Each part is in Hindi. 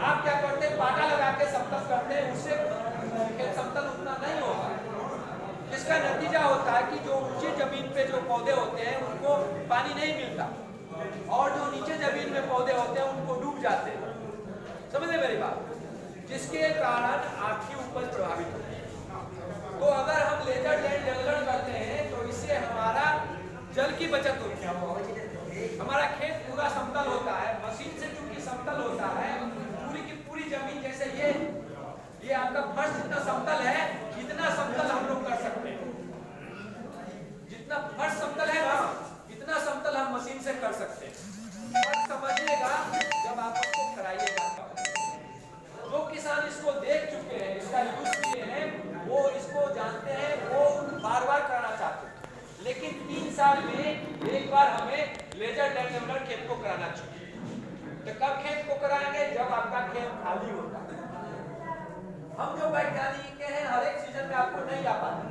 आप क्या करते हैं, पाटा लगा के समतल करते हैं, उससे खेत समतल उतना नहीं होगा, जिसका नतीजा होता है कि जो ऊंची जमीन पे जो पौधे होते हैं उनको पानी नहीं मिलता, और जो नीचे जमीन में पौधे होते हैं उनको डूब जाते हैं। समझे मेरी बात? जिसके कारण आपकी उपज प्रभावित होती है। तो अगर हम लेजर लैंड डेवलप करते हैं तो इससे हमारा जल की बचत होती है, हमारा खेत पूरा समतल होता है। मशीन से चूंकि समतल होता है, पूरी की पूरी जमीन, जैसे ये आपका फर्श जितना समतल है, इतना समतल हम लोग कर सकते हैं। जितना फर्श समतल है ना, इतना समतल हम मशीन से कर सकते हैं। और समझिएगा जब आप उसको कराइएगा, जो किसान इसको देख चुके हैं, इसका यूज किए हैं, वो इसको जानते हैं, वो बार बार कराना चाहते हैं। लेकिन 3 साल में एक बार हमें लेजर लैंड डेवलपर खेत को कराना चाहिए। तो कब खेत को कराएंगे? जब आपका खेत खाली होता है। हम जो वैज्ञानिक हैं, हर एक सीजन में आपको नहीं आ पाते,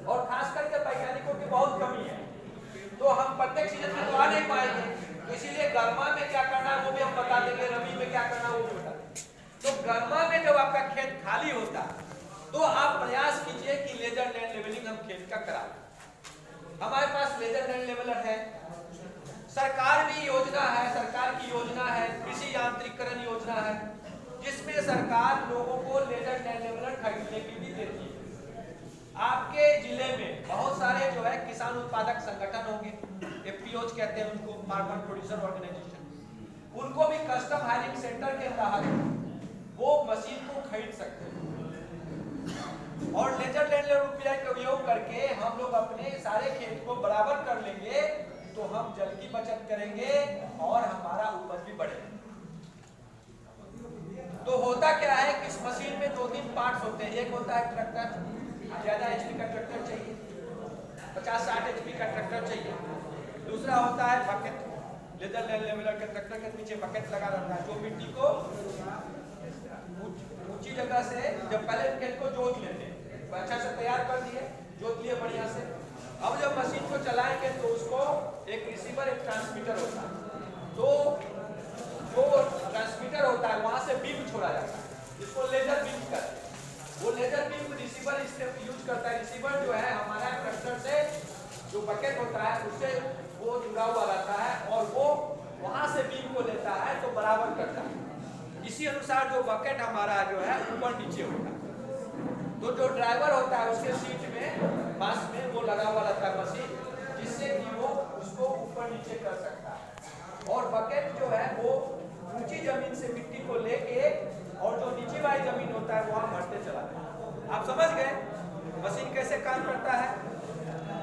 और खास करके वैज्ञानिकों की बहुत कमी है, तो हम प्रत्येक सीजन में तो आ नहीं पाएंगे। तो इसीलिए गर्मा में क्या करना है वो भी हम बता देंगे, रबी में क्या करना है वो भी बता देंगे। तो गर्मा में जब आपका खेत खाली होता है तो आप प्रयास कीजिए कि लेजर लैंड लेवलिंग हम खेत का कराएं। हमारे पास लेजर लैंड लेवलर है, सरकार भी योजना है, सरकार की योजना है कृषि यांत्रिकरण योजना है, जिसमें सरकार लोगों को लेजर लैंड लेवलर खरीदने की भी देती है। आपके जिले में बहुत सारे जो है किसान उत्पादक संगठन होंगे, एफपीओज कहते हैं उनको, फार्मर प्रोड्यूसर ऑर्गेनाइजेशन, उनको भी कस्टम हायरिंग सेंटर के तहत वो मशीन को खरीद सकते हैं। और लेजर लैंड लेवलर का उपयोग करके हम लोग अपने सारे खेत को बराबर कर लेंगे, तो हम जल की बचत करेंगे और हमारा उपज भी बढ़ेगा। तो होता क्या है कि इस मशीन में 2-3 पार्ट्स होते हैं। एक होता है ट्रैक्टर, ज्यादा एचपी का ट्रैक्टर चाहिए, 50-60 एचपी का ट्रैक्टर चाहिए। दूसरा होता है बकेट, लेजर लैंड लेवलर के ट्रैक्टर के पीछे बकेट लगा रहता है, जो मिट्टी को ऊंची जगह से जब पहले खेत को जोत लेते हैं, अच्छा से तैयार कर दिए, जोत लिए बढ़िया से। अब जब मशीन को चलाएंगे तो उसको एक रिसीवर, एक ट्रांसमीटर होता है, तो जो ट्रांसमीटर होता है वहां से बीम छोड़ा जाता है, जिसको लेजर बीम कहते हैं। वो लेजर बीम रिसीवर इससे यूज करता है। रिसीवर जो है हमारा ट्रैक्टर से जो बकेट होता है उससे वो जुड़ा हुआ रहता है, और वो वहां से बीम को लेता है तो बराबर करता है। इसी अनुसार जो बकेट हमारा जो है ऊपर नीचे होता है, तो जो ड्राइवर होता है उसके सीट में पास में वो लगा हुआ रहता है मशीन, जिससे कि वो उसको ऊपर नीचे कर सकता है। और बकेट जो है वो ऊंची जमीन से मिट्टी को लेके, और जो नीचे वाली जमीन होता है वहां भरते चला जाए। आप समझ गए मशीन कैसे काम करता है?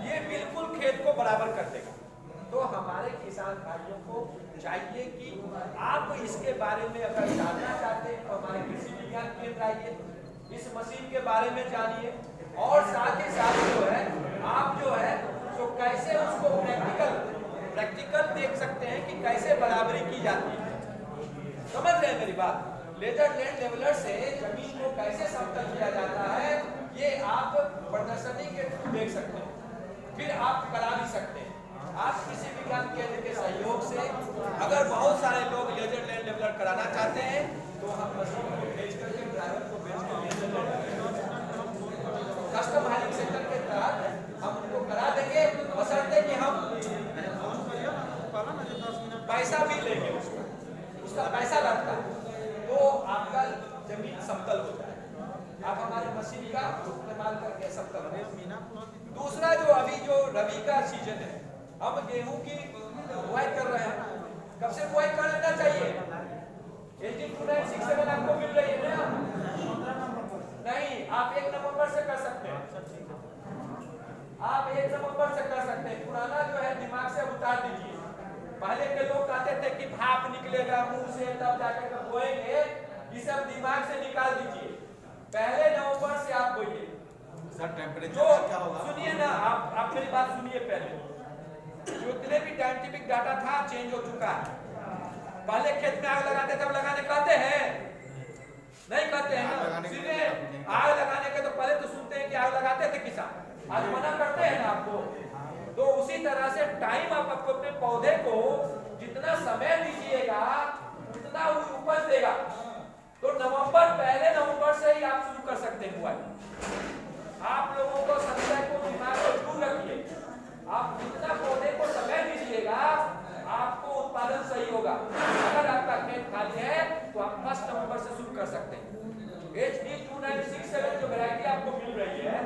ये बिल्कुल खेत को बराबर कर देगा। तो हमारे किसान भाइयों को चाहिए कि आप इसके बारे में अगर जानना चाहते हैं तो हमारे कृषि विज्ञान केंद्र आइए, इस मशीन के बारे में जानिए, और साथ ही साथ जो है आप जो है तो कैसे उसको प्रैक्टिकल देख सकते हैं कि कैसे बराबरी की जाती है। समझ रहे हैं मेरी बात? लेजर लैंड लेवलर से जमीन को कैसे समतल किया जाता है, ये आप प्रदर्शनी के थ्रू देख सकते हैं, फिर आप करा भी सकते हैं। आप कृषि विज्ञान केंद्र के सहयोग से अगर बहुत सारे लोग लेजर लैंड लेवलर कराना चाहते हैं तो हम मशीन को भेज करके, ड्राइवर को भेज कर laser land custom hiring centre के तहत हम उनको करा देंगे, बशर्ते कि हम पैसा भी लेंगे, उसका पैसा लगता है, तो आपका जमीन समतल होता है। आप हमारे मशीन का इस्तेमाल करके समतल होगा। दूसरा जो अभी जो रबी का सीजन है, हम गेहूं की बुआई कर रहे हैं, कब से बुआई कर लेना चाहिए? 182967 आपको मिल रही है ना? नहीं, आप 1 नवंबर से कर सकते हैं, आप 1 नवंबर से कर सकते हैं। पुराना जो है दिमाग से उतार दीजिए। पहले के लोग कहते थे कि भाप निकलेगा मुंह से तब जाकर बोएंगे, ये सब दिमाग से निकाल दीजिए। पहले नवंबर से आप बोइए। सर टेम्परेचर क्या होगा? सुनिए ना, आप मेरी बात सुनिए। पहले जितने भी साइंटिफिक डाटा था चेंज हो चुका है। पहले खेत में आग लगाते तब लगाने कहते हैं, नहीं कहते हैं ना? सुनिए, आग लगाने के तो पहले तो सुनते हैं कि आग लगाते थे किसान, आज मना करते हैं ना आपको। तो उसी तरह से टाइम आप अपने पौधे को जितना समय दीजिएगा उतना वो उपज देगा। टाइम खाली है तो आप 1 नवंबर से शुरू कर सकते हैं। HD2967 जो वैरायटी आपको मिल रही है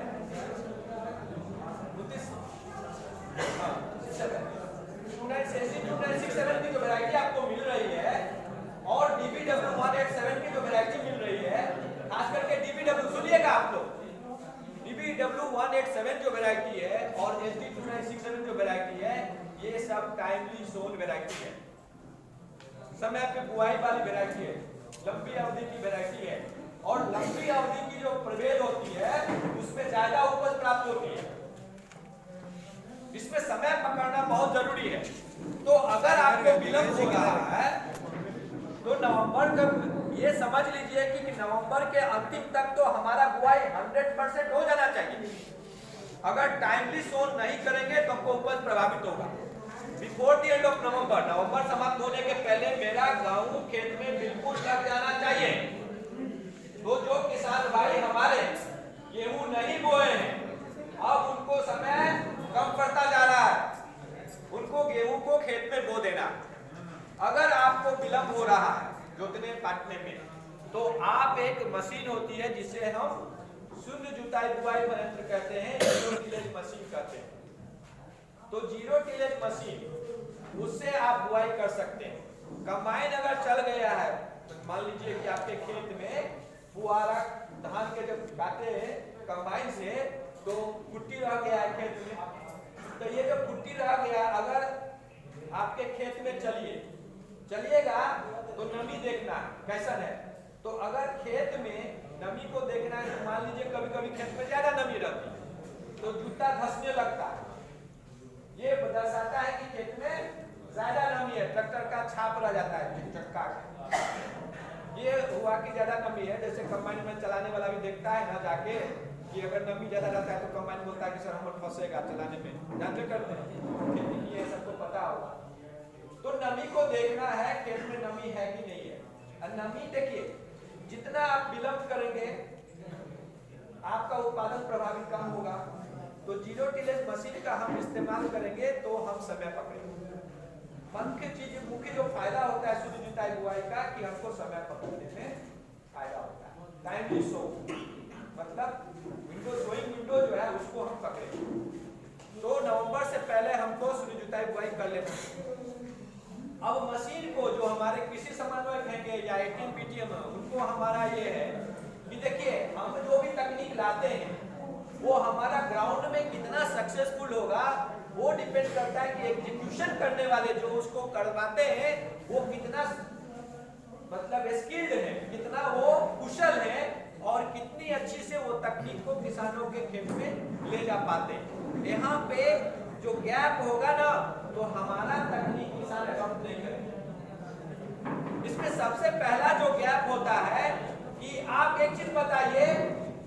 2967 की जो वैरायटी आपको मिल रही है और DBW187 की जो वैरायटी मिल रही है, खास करके DBW सुनिएगा आप लोग, DBW187 जो वैरायटी है और HD2967 जो वैरायटी है, ये सब टाइमली सोन वैरायटी है, समय पे बुआई वाली वैरायटी है, लंबी अवधि की वैरायटी है और लंबी अवधि की जो प्रभेद होती है उसमें ज्यादा उपज प्राप्त होती है। इसमें समय पकड़ना बहुत जरूरी है। तो अगर आपको विलंब हो रहा है तो नवंबर तक ये समझ लीजिए कि नवंबर के अंतिम तक तो हमारा बुआई 100% हो जाना चाहिए। अगर टाइमली सोन नहीं करेंगे तो हमको उपज प्रभावित होगा। Before the end of November, नवंबर समाप्त होने के पहले मेरा गेहूं खेत में बिल्कुल लग जाना चाहिए। तो जो किसान भाई हमारे गेहूं नहीं बोए हैं, अब उनको समय कम पड़ता जा रहा है, उनको गेहूं को खेत में बो देना। अगर आपको विलंब हो रहा है जोतने काटने में, तो आप एक मशीन होती है जिसे हम शून्य जुताई बुआई यंत्र कहते हैं, जीरो टिलेज मशीन कहते हैं। तो जीरो टिलेज मशीन, उससे आप बुआई कर सकते हैं। कंबाइन अगर चल गया है, मान लीजिए कि आपके खेत में फुआरा धान के जब काटे कंबाइन से तो कुट्टी रह गया है खेत में, तो ये जो कुट्टी रह गया अगर आपके खेत में चलिएगा तो नमी देखना कैसन है। तो अगर खेत में नमी को देखना है तो मान लीजिए कभी कभी खेत में ज्यादा नमी रहती है तो जूता धंसने लगता है, ये दर्शाता है कि खेत में ज्यादा नमी है, ट्रैक्टर का छाप रह जाता है चक्का का, ये हुआ कि ज्यादा नमी है। जैसे कंबाइन में चलाने वाला भी देखता है ना जाके कि अगर नमी ज्यादा रहता है तो कंबाइन बोलता है कि सर हम फंसेगा चलाने में, जानते करते हैं खेती की, ये सबको पता होगा। तो नमी को देखना है खेत में नमी है कि नहीं है। और नमी देखिए, जितना आप विलंब करेंगे आपका उत्पादन प्रभावित कम होगा। तो जीरो टिलेज मशीन का हम इस्तेमाल करेंगे तो हम समय पकड़ेंगे। मुख्य जो फायदा होता है शून्य जुताई बुआई का कि हमको समय पकड़ने में फायदा होता है। टाइमली सो मतलब सोइंग विंडो जो है उसको हम पकड़ेंगे। तो नवंबर से पहले हमको शून्य जुताई बुआई कर लेना है। अब मशीन को जो हमारे कृषि समन्वयक हैं या 18 PTM उनको हमारा ये है कि देखिए हम जो भी तकनीक लाते हैं वो हमारा ग्राउंड में कितना सक्सेसफुल होगा वो डिपेंड करता है कि एग्जीक्यूशन करने वाले जो उसको करवाते हैं वो कितना मतलब स्किल्ड है, कितना वो कुशल है और कितनी अच्छी से वो तकनीक को किसानों के खेत में ले जा पाते हैं। यहाँ पे जो गैप होगा ना तो हमारा तकनीक किसान अडॉप्ट नहीं करेंगे। इसमें सबसे पहला जो गैप होता है कि आप एक चीज बताइए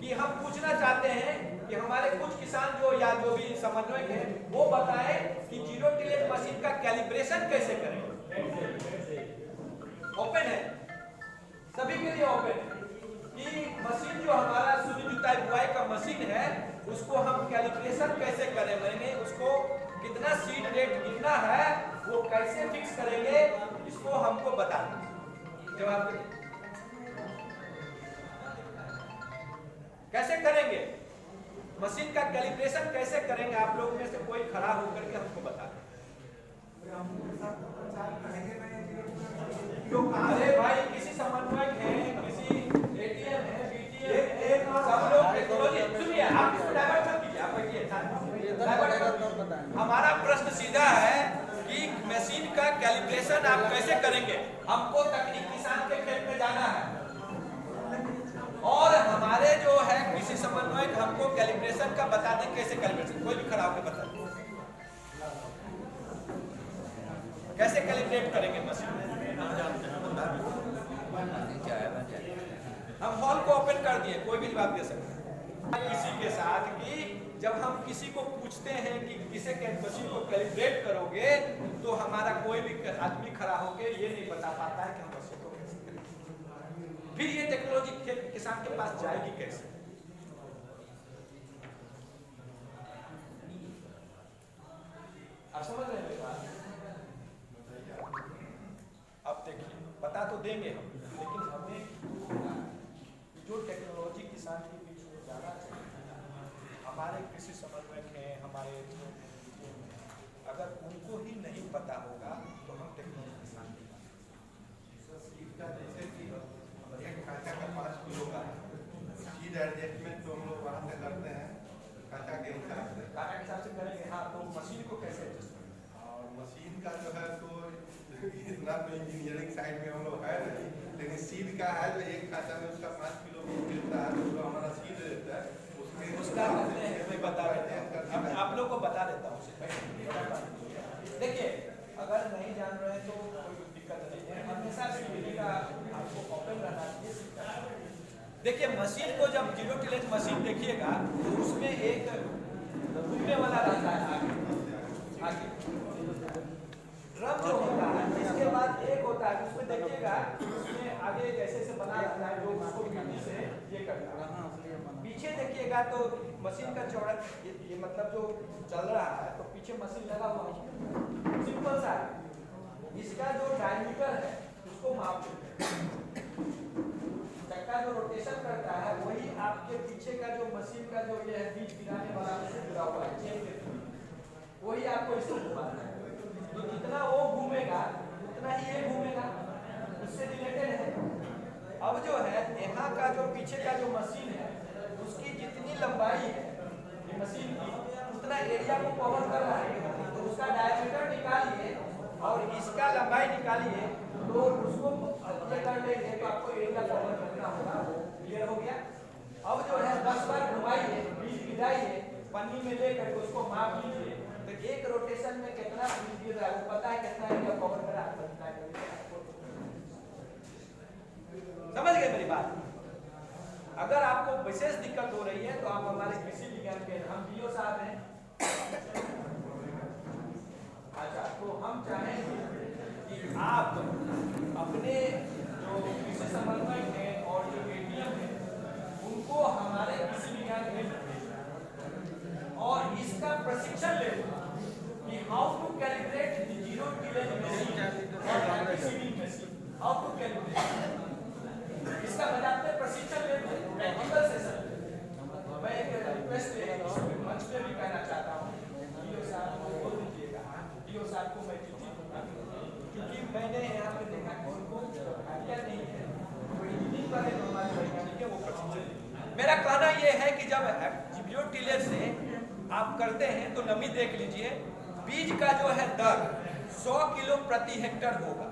कि हम पूछना चाहते हैं कि हमारे कुछ किसान जो या जो भी समन्वयक है वो बताएं कि जीरो टिलेज मशीन का कैलिब्रेशन कैसे करें। ओपन है, सभी के लिए ओपन है कि मशीन जो हमारा शून्य जुताई बुआई का मशीन है उसको हम कैलिब्रेशन कैसे करें, मैंने उसको कितना सीड रेट कितना है वो कैसे फिक्स करेंगे, इसको हमको बता दें। जवाब दें कैसे करेंगे, मशीन का कैलिब्रेशन कैसे करेंगे, आप लोग में से कोई खड़ा होकर के हमको बता दें। अरे भाई किसी समन्वयक है, किसी ATM है, BTM है, सब लोग टेक्नोलॉजी सुनिए, आप इसको डाइवर्ट मत कीजिए, आप बैठिए। हमारा प्रश्न सीधा है कि मशीन का कैलिब्रेशन आप कैसे करेंगे। हमको तकनीक किसान के खेत में जाना है और हमारे जो है कृषि समन्वयक हमको कैलिब्रेशन का बता दें कैसे कैलिब्रेशन, कोई भी खड़ा होकर बता दें कैसे कैलिब्रेट करेंगे मशीन। हम हॉल को ओपन कर दिए, कोई भी जवाब दे सकते हैं किसी के साथ कि जब हम किसी को पूछते हैं कि किसे मशीन को कैलिब्रेट करोगे तो हमारा कोई भी आदमी खड़ा होकर ये नहीं बता पाता है कि हम मशीन को कैसे करें। फिर ये टेक्नोलॉजी किसान के पास जाएगी कैसे। आप समझ रहे हैं बात। अब देखिए बता बता तो देंगे हम, लेकिन हमें जो टेक्नोलॉजी किसान के बीच में जाना चाहिए, हमारे कृषि समन्वयक हैं, हमारे अगर उनको ही नहीं पता होगा तो हम टेक्नोलॉजी किसान सीड का जैसे कि एक कांचा का 5 किलो का सीड एडजस्टमेंट तो हम लोग वहाँ से करते हैं कांचा के हिसाब से। कांटा के हिसाब से करेंगे। हाँ, तो मशीन को कैसे एडजस्ट करेंगे? और मशीन का जो है तो इतना तो इंजीनियरिंग साइड में हम लोग है नहीं, लेकिन सीड का है जो एक कांचा में उसका 5 किलो मिलता है, तो हमारा सीड रहता है उसमें उसका करते हैं, मैं बता देता हूँ, आप लोग को बता देता हूँ। देखिए, अगर नहीं जान रहे हैं तो कोई दिक्कत नहीं है, हमेशा सीढ़ी का आपको ओपन रहना चाहिए। देखिए, मशीन को जब जीरो टिलेज मशीन देखिएगा तो उसमें एक घूमने वाला रहता है आगे ड्रम जो होता है, इसके बाद एक होता है उसमें देखिएगा, उसमें आगे जैसे बना रहता है जो उसको मिट्टी से ये करता है। पीछे देखिएगा तो मशीन का चौड़ा ये मतलब जो चल रहा है तो पीछे मशीन लगा हुआ है, सिंपल सा है। इसका जो डायमीटर है उसको माप लेते हैं, चक्का जो रोटेशन करता है वही आपके पीछे का जो मशीन का जो ये है बीज गिराने वाला उससे जुड़ा हुआ है, चेन के थ्रू वही आपको इसको घुमाना है। तो जितना वो घूमेगा उतना ही ये घूमेगा, उससे रिलेटेड है। अब जो है यहाँ का जो पीछे का जो मशीन है उसकी जितनी लंबाई है ये मशीन की उतना एरिया को कवर कर रहा है, तो उसका डायमीटर निकालिए और इसका लंबाई निकालिए तो उसको ये कर लेंगे तो आपको एरिया कवर करना होगा। क्लियर हो गया? अब जो है 10 बार घुमाइए, बीज गिराइए, पन्नी में लेकर उसको माप लीजिए तो एक रोटेशन में कितना बीज गिर रहा है वो पता है, कितना एरिया कवर कर रहा है। समझ गए मेरी बात? अगर आपको विशेष दिक्कत हो रही है तो आप हमारे कृषि विज्ञान के हम बीओ साहब हैं। अच्छा, तो हम चाहेंगे कि आप अपने जो कृषि समन्वयक हैं और जो एडीएम हैं उनको हमारे कृषि विज्ञान केंद्र में और इसका प्रशिक्षण ले कि how to calibrate the zero tillage machine और receiving machine, how to calibrate इसका बजाते प्रशिक्षण लेते प्रैक्टिकल सेशन। मैं एक रिक्वेस्ट मंच पे भी कहना चाहता हूँ, डीओ साहब को बोल दीजिएगा, डीओ साहब को मैं चिट्ठी दूंगा, क्योंकि मैंने यहाँ पे देखा कि उनको आइडिया नहीं है, वो इंजीनियरिंग वाले जो हमारे वैज्ञानिक है वो प्रशिक्षण। मेरा कहना ये है कि जब जीरो टिलेज से आप करते हैं तो नमी देख लीजिए, बीज का जो है दर 100 किलो प्रति हेक्टर होगा,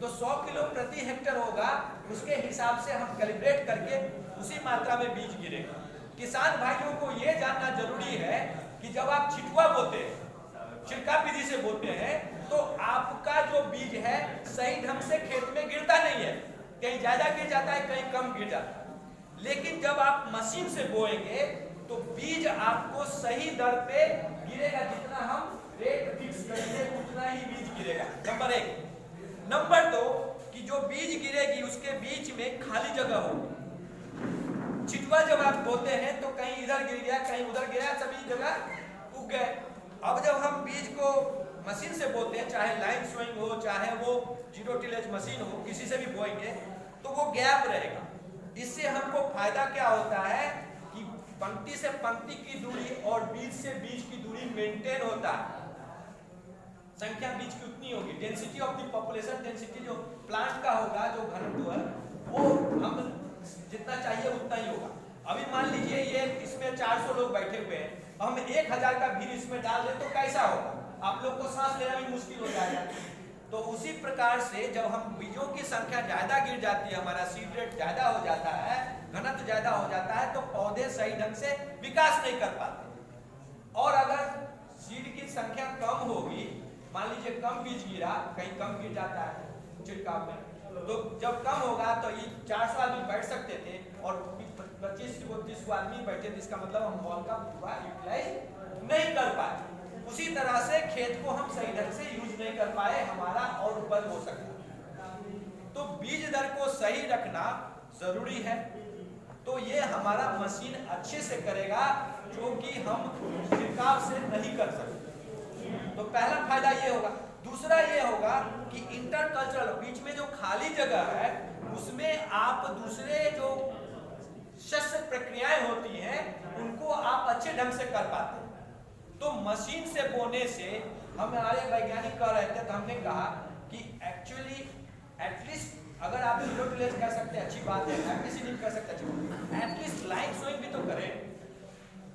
तो 100 किलो प्रति हेक्टर होगा, उसके हिसाब से हम कैलिब्रेट करके उसी मात्रा में बीज गिरेगा। किसान भाइयों को ये जानना जरूरी है कि जब आप छिटुआ बोते हैं, छिड़काव विधि से बोते हैं, तो आपका जो बीज है सही ढंग से खेत में गिरता नहीं है, कहीं ज्यादा गिर जाता है, कहीं कम गिर जाता है। लेकिन जब आप मशीन से बोएंगे तो बीज आपको सही दर पे गिरेगा, जितना हम रेट फिक्स करेंगे उतना ही बीज गिरेगा। नंबर 1। नंबर 2 कि जो बीज गिरेगी उसके बीच में खाली जगह होगी। छिटुआ जब आप बोते हैं तो कहीं इधर गिर गया, कहीं उधर गिरा, सभी जगह उग गए। अब जब हम बीज को मशीन से बोते हैं, चाहे लाइन सोइंग हो, चाहे वो जीरो टिलेज मशीन हो, किसी से भी बोएंगे तो वो गैप रहेगा। इससे हमको फायदा क्या होता है कि पंक्ति से पंक्ति की दूरी और बीज से बीज की दूरी मेंटेन होता है। संख्या बीज की उतनी होगी, density of the population, density जो प्लांट का होगा, जो घनत्व है वो हम जितना चाहिए उतना ही होगा। अभी मान लीजिए ये इसमें 400 लोग बैठे हुए हैं, हम 1000 का भीड़ इसमें डाल दें तो कैसा होगा? आप लोग को सांस लेना भी मुश्किल हो जाएगा। तो उसी प्रकार से जब हम बीजों की संख्या ज्यादा गिर जाती है, हमारा सीड रेट ज्यादा हो जाता है, घनत्व ज्यादा हो जाता है, तो पौधे सही ढंग से विकास नहीं कर पाते। और अगर सीड की संख्या कम होगी, मान लीजिए कम बीज गिरा, कहीं कम गिर जाता है छिड़काव में, तो जब कम होगा तो ये 400 आदमी बैठ सकते थे और 25-30 आदमी बैठे थे, इसका मतलब हम हॉल का पूरा यूटिलाइज नहीं कर पाए। उसी तरह से खेत को हम सही ढंग से यूज नहीं कर पाए, हमारा और उपज हो सकता। तो बीज दर को सही रखना जरूरी है। तो ये हमारा मशीन अच्छे से करेगा, जो कि हम छिड़काव से नहीं कर सकते। तो पहला फायदा ये होगा। दूसरा ये होगा कि इंटरकल्चरल, बीच में जो खाली जगह है उसमें आप दूसरे जो शस्त्र प्रक्रियाएं होती हैं उनको आप अच्छे ढंग से कर पाते हैं। तो मशीन से बोने से हमारे वैज्ञानिक कह रहे थे, तो हमने कहा कि एक्चुअली एटलीस्ट अगर आप जीरो टिलेज कर सकते हैं अच्छी बात है, एप्लिसिंग कर सकते हैं, एटलीस्ट लाइन सोइंग भी तो करें।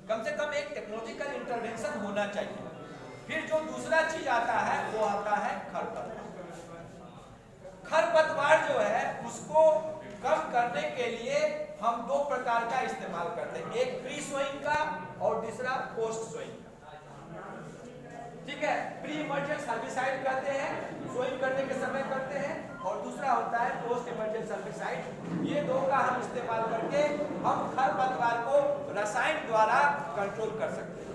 कम से कम एक टेक्नोलॉजिकल इंटरवेंशन होना चाहिए। फिर जो दूसरा चीज आता है वो आता है खरपतवार। खरपतवार जो है उसको कम करने के लिए हम दो प्रकार का इस्तेमाल करते हैं, एक प्री सोइंग का और दूसरा पोस्ट सोइंग का। ठीक है, प्री इमर्जेंस हर्बिसाइड कहते हैं, सोइंग करने के समय करते हैं, और दूसरा होता है पोस्ट इमर्जेंस हर्बिसाइड। ये दो का हम इस्तेमाल करके हम खरपतवार को रसायन द्वारा कंट्रोल कर सकते हैं।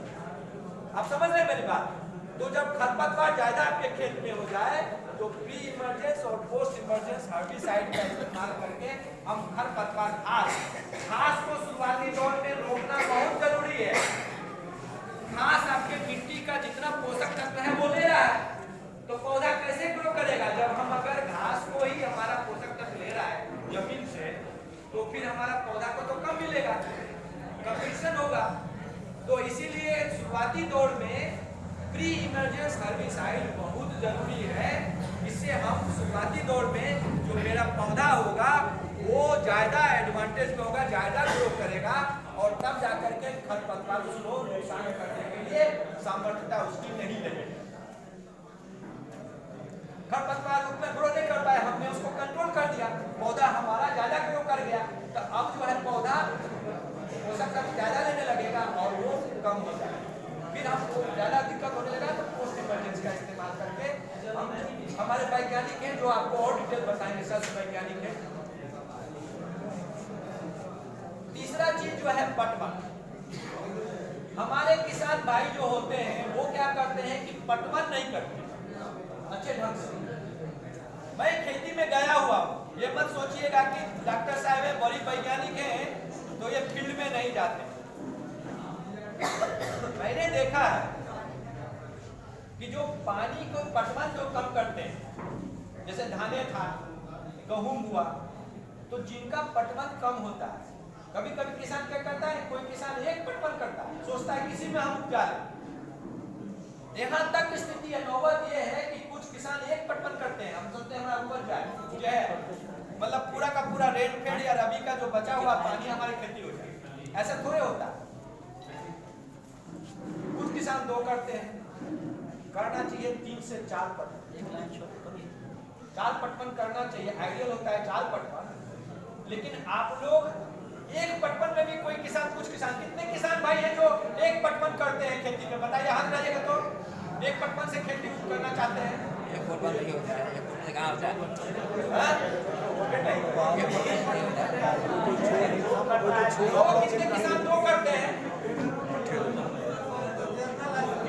आप समझ रहे हैं मेरी बात? तो जब खरपतवार ज्यादा आपके खेत में हो जाए तो प्री इमर्जेंस और पोस्ट इमर्जेंस हर्बिसाइड का इस्तेमाल करके हम खरपतवार घास को शुरुआती दौर में रोकना बहुत जरूरी है। घास आपके मिट्टी का जितना पोषक तत्व है वो ले रहा है, तो पौधा कैसे ग्रो करेगा? जब हम अगर घास को ही हमारा पोषक तत्व ले रहा है जमीन से, तो फिर हमारा पौधा को तो कम मिलेगा, कंपटीशन होगा। तो इसीलिए शुरुआती दौर में प्री इमर्जेंस हर्बिसाइड बहुत जरूरी है। इससे हम शुरुआती दौर में जो मेरा पौधा होगा वो ज्यादा एडवांटेज में होगा, ज्यादा ग्रो करेगा, और तब जाकर के खरपतवार उसको नुकसान करने के लिए सामर्थ्यता उसकी नहीं रहेगी। खरपतवार उसमें ग्रो नहीं कर पाए, हमने उसको कंट्रोल कर दिया, पौधा हमारा ज्यादा ग्रो कर गया, तो अब जो है पौधा पोषक तत्व ज्यादा लेने लगेगा और वो कम हो जाएगा। फिर हमको ज्यादा दिक्कत होने लगा तो पोस्ट इमर्जेंस का इस्तेमाल करके हम, हमारे वैज्ञानिक हैं जो आपको और डिटेल बताएंगे, सब वैज्ञानिक हैं। तीसरा चीज जो है पटवन। हमारे किसान भाई जो होते हैं वो क्या करते हैं कि पटवन नहीं करते अच्छे ढंग से। मैं खेती में गया हुआ हूं, ये मत सोचिएगा कि डॉक्टर साहब है बड़ी वैज्ञानिक हैं तो ये फील्ड में नहीं जाते। मैंने देखा है कि जो पानी को पटवन जो कम करते हैं, जैसे धाने था, गेहूं हुआ, तो जिनका पटवन कम होता है, कभी कभी किसान क्या करता है, कोई किसान एक पटवन करता है, सोचता है किसी में हम उपजा लें। यहाँ तक स्थिति है, नौबत ये है कि कुछ किसान एक पटवन करते हैं, हम सोचते हैं हमारा उपज जाए, मतलब पूरा का पूरा रेनफेड या रबी का जो बचा हुआ पानी हमारी खेती हो जाए। ऐसा थोड़े होता है। कुछ किसान दो करते हैं, करना चाहिए 3 से 4 पटवन। 4 पटवन करना चाहिए, आइडियल होता है 4 पटवन। लेकिन आप लोग एक पटवन में भी कोई किसान, कुछ किसान, कितने किसान भाई हैं जो एक पटवन करते हैं खेती में? बताइए हाथ रहिएगा तो एक पटवन से खेती करना चाहते हैं। एक पटवन नहीं होता है, एक पटवन से कहाँ होता है? कितने किसान दो करते हैं?